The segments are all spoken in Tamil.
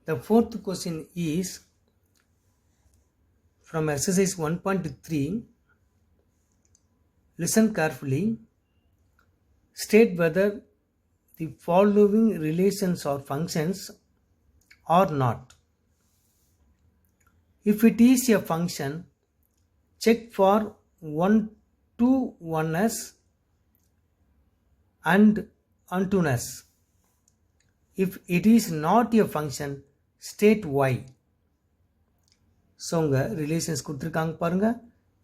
The fourth question is from exercise 1.3. Listen carefully. State whether the following relations or functions or not. If it is a function, check for 1-to-1ness and onto-ness. If it is not a function, state why. So உங்க ரிலேஷன்ஸ் கொடுத்துருக்காங்க பாருங்க.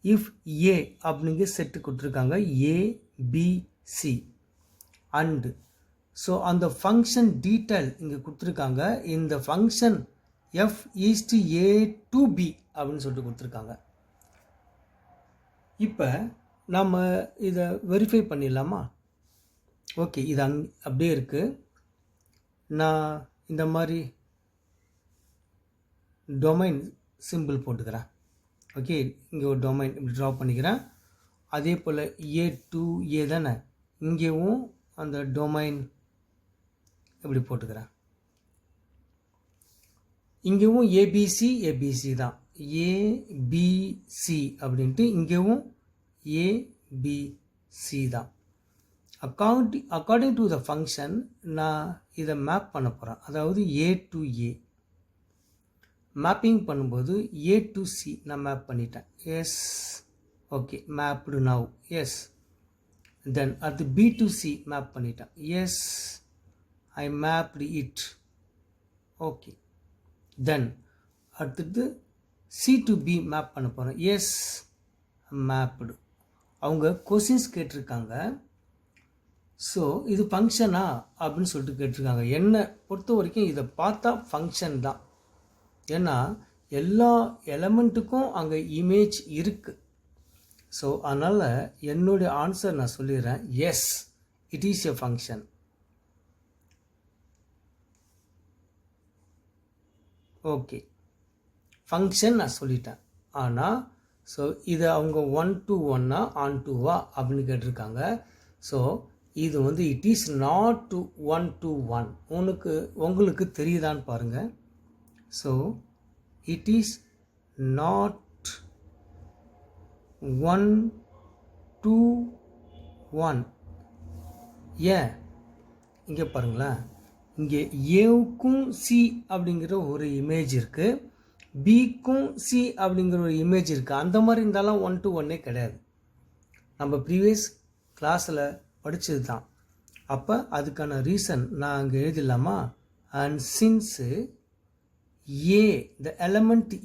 இஃப் ஏ அப்படிங்க செட்டு கொடுத்துருக்காங்க, A B C and. So அந்த ஃபங்க்ஷன் டீட்டெயில் இங்கே கொடுத்துருக்காங்க. இந்த function f is to A to B அப்படின்னு சொல்லிட்டு கொடுத்துருக்காங்க. இப்போ நம்ம இதை வெரிஃபை பண்ணிடலாமா? ஓகே, இது அப்படியே இருக்குது. நான் இந்த மாதிரி டொமைன் சிம்பிள் போட்டுக்கிறேன். ஓகே, இங்கே ஒரு டொமைன் இப்படி ட்ரா பண்ணிக்கிறேன். அதே போல் ஏ டு ஏ தானே, இங்கேயும் அந்த டொமைன் இப்படி போட்டுக்கிறேன். இங்கேயும் ஏபிசி ஏபிசி தான், ஏபிசி அப்படின்ட்டு இங்கேயும் ஏபிசி தான். அக்கார்டிங் டு த ஃபங்க்ஷன் நான் இதை மேப் பண்ண போகிறேன். அதாவது ஏ டு ஏ மேப்பிங் பண்ணும்போது ஏ டு சி நான் மேப் பண்ணிட்டேன். Yes, okay, mapped now. Yes, then அடுத்து பி டு சி மேப் பண்ணிட்டேன். Yes, I mapped it. Okay, then அடுத்தது சி டு பி மேப் பண்ண போகிறேன். Yes, mapped. அவங்க கொஸ்டின்ஸ் கேட்டிருக்காங்க. ஸோ இது ஃபங்க்ஷனா அப்படின்னு சொல்லிட்டு கேட்டிருக்காங்க. என்னை பொறுத்த வரைக்கும் இதை பார்த்தா ஃபங்க்ஷன் தான். ஏன்னா எல்லா எலமெண்ட்டுக்கும் அங்கே இமேஜ் இருக்குது. ஸோ அதனால் என்னுடைய ஆன்சர் நான் சொல்லிடுறேன், yes, it is a function. Okay, function நான் சொல்லிட்டேன். ஆனால் ஸோ இதை அவங்க 1-to-1 on-to-வா அப்படின்னு கேட்டிருக்காங்க. ஸோ இது வந்து it is not to 1-to-1. உங்களுக்கு தெரியுதான்னு பாருங்கள். So it is not 1-to-1. ஏன் இங்கே பாருங்களேன், இங்கே ஏவுக்கும் சி அப்படிங்கிற ஒரு இமேஜ் இருக்குது, பிக்கும் சி அப்படிங்கிற ஒரு இமேஜ் இருக்குது. அந்த மாதிரி இருந்தாலும் 1-to-1 கிடையாது. நம்ம ப்ரீவியஸ் கிளாஸில் படித்தது தான். அப்போ அதுக்கான ரீசன் நான் அங்கே எழுதிடலாமா? And since A, the element A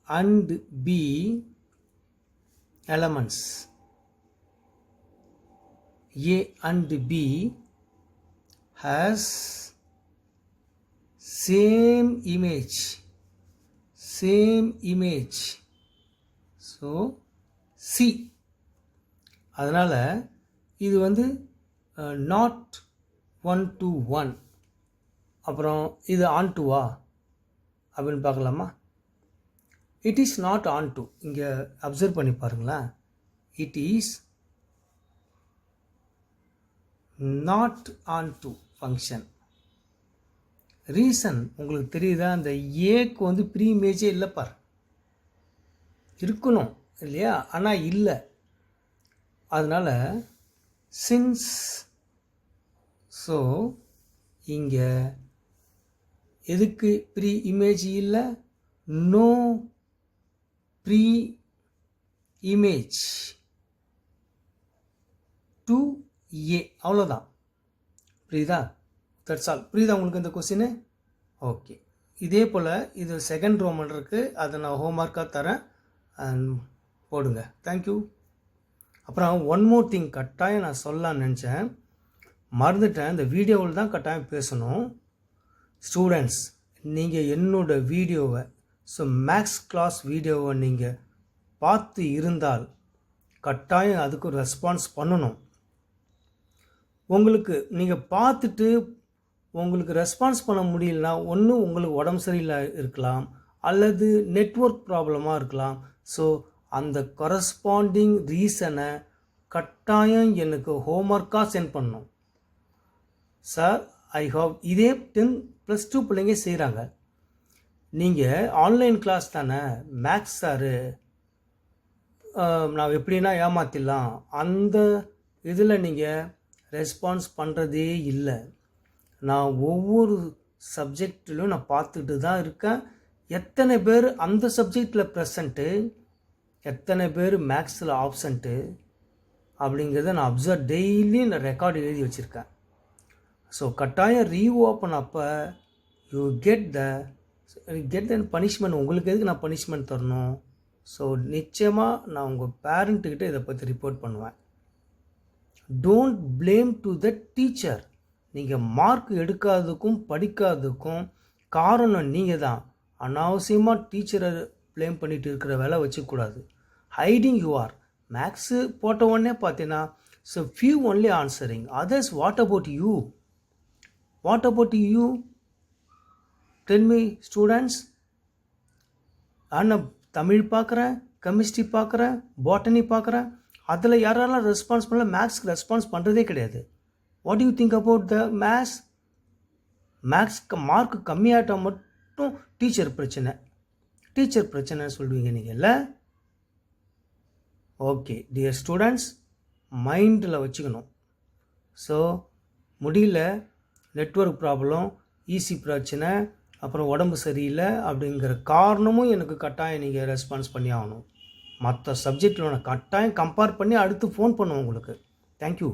and B elements, A and B has same image. So C. அதனால் இது வந்து not 1-to-1. அப்புறம் இது on-to-வா அப்படின்னு பார்க்கலாமா? It is not on-to. இங்கே அப்சர்வ் பண்ணி பாருங்களேன், it is not on-to function. Reason உங்களுக்கு தெரியுதா? அந்த ஏக்கு வந்து ப்ரீ இமேஜே இல்லை பார், இருக்கணும் இல்லையா? ஆனால் இல்லை. அதனால் சின்ஸ், ஸோ இங்கே எதுக்கு ப்ரீ இமேஜ் இல்லை? நோ ப்ரீ இமேஜ் டு ஏ. அவ்வளோதான். புரியுதா? That's all. புரியுதா உங்களுக்கு இந்த கொஸ்டின்? ஓகே, இதே போல் இது செகண்ட் ரோமன் இருக்குது, அதை நான் ஹோம்ஒர்க்காக தரேன், போடுங்க. தேங்க்யூ. அப்புறம் ஒன் மோர் திங் கட்டாயம் நான் சொல்லலான்னு நினச்சேன், மறந்துட்டேன். இந்த வீடியோவில் தான் கட்டாயம் பேசணும். ஸ்டூடெண்ட்ஸ், நீங்கள் என்னோடய வீடியோவை, ஸோ மேக்ஸ் கிளாஸ் வீடியோவை நீங்கள் பார்த்து இருந்தால் கட்டாயம் அதுக்கு ரெஸ்பான்ஸ் பண்ணணும். உங்களுக்கு நீங்கள் பார்த்துட்டு உங்களுக்கு ரெஸ்பான்ஸ் பண்ண முடியலனா, ஒன்று உங்களுக்கு உடம்பு சரியில்லை இருக்கலாம், அல்லது நெட்வொர்க் ப்ராப்ளமாக இருக்கலாம். ஸோ அந்த கரஸ்பாண்டிங் ரீசனை கட்டாயம் எனக்கு ஹோம்ஒர்க்காக சென்ட் பண்ணணும். சார், ஐ ஹாவ் இதே +2 பிள்ளைங்க செய்கிறாங்க. நீங்கள் ஆன்லைன் கிளாஸ் தானே, மேக்ஸ் சாரு நான் எப்படின்னா ஏமாற்றிடலாம், அந்த இதில் நீங்கள் ரெஸ்பான்ஸ் பண்ணுறதே இல்லை. நான் ஒவ்வொரு சப்ஜெக்டிலும் நான் பார்த்துட்டு தான் இருக்கேன். எத்தனை பேர் அந்த சப்ஜெக்டில் ப்ரெசண்ட்டு, எத்தனை பேர் மேக்ஸில் ஆப்சண்ட்டு அப்படிங்கிறத நான் டெய்லி நான் ரெக்கார்டு எழுதி வச்சுருக்கேன். ஸோ கட்டாயம் ரீஓப்பன் அப்போ யூ கெட் த பனிஷ்மெண்ட். உங்களுக்கு எதுக்கு நான் பனிஷ்மெண்ட் தரணும்? ஸோ நிச்சயமாக நான் உங்கள் பேரண்ட்டுக்கிட்ட இதை பற்றி ரிப்போர்ட் பண்ணுவேன். Don't blame to the teacher. நீங்கள் மார்க் எடுக்காததுக்கும் படிக்காததுக்கும் காரணம் நீங்கள் தான். அனாவசியமாக டீச்சரை ப்ளேம் பண்ணிட்டு இருக்கிற வேலை வச்சுக்கூடாது. Hiding you are. மேக்ஸு போட்ட உடனே பார்த்தீங்கன்னா so few only answering. Others what about you? What about you? Tell me students. ஆனால் தமிழ் பார்க்குறேன், கெமிஸ்ட்ரி பார்க்குறேன், பாட்டனி பார்க்குறேன், அதில் யாரெல்லாம் ரெஸ்பான்ஸ் பண்ணல, மேக்ஸ்க்கு ரெஸ்பான்ஸ் பண்ணுறதே கிடையாது. What you think about the மேக்ஸ்க்கு மார்க் கம்மியாகிட்டால் மட்டும் டீச்சர் பிரச்சனை சொல்லுவீங்க நீங்கள் இல்லை? ஓகே டியர் ஸ்டூடெண்ட்ஸ், மைண்டில் வச்சுக்கணும். ஸோ முடியல, நெட்வொர்க் ப்ராப்ளம், ஈஸி பிரச்சனை, அப்புறம் உடம்பு சரியில்லை அப்படிங்கிற காரணமும் எனக்கு கட்டாயம் நீங்கள் ரெஸ்பான்ஸ் பண்ணி ஆகணும். மற்ற சப்ஜெக்டில் நான் கட்டாயம் கம்பேர் பண்ணி அடுத்து ஃபோன் பண்ணுவேன் உங்களுக்கு. தேங்க்யூ.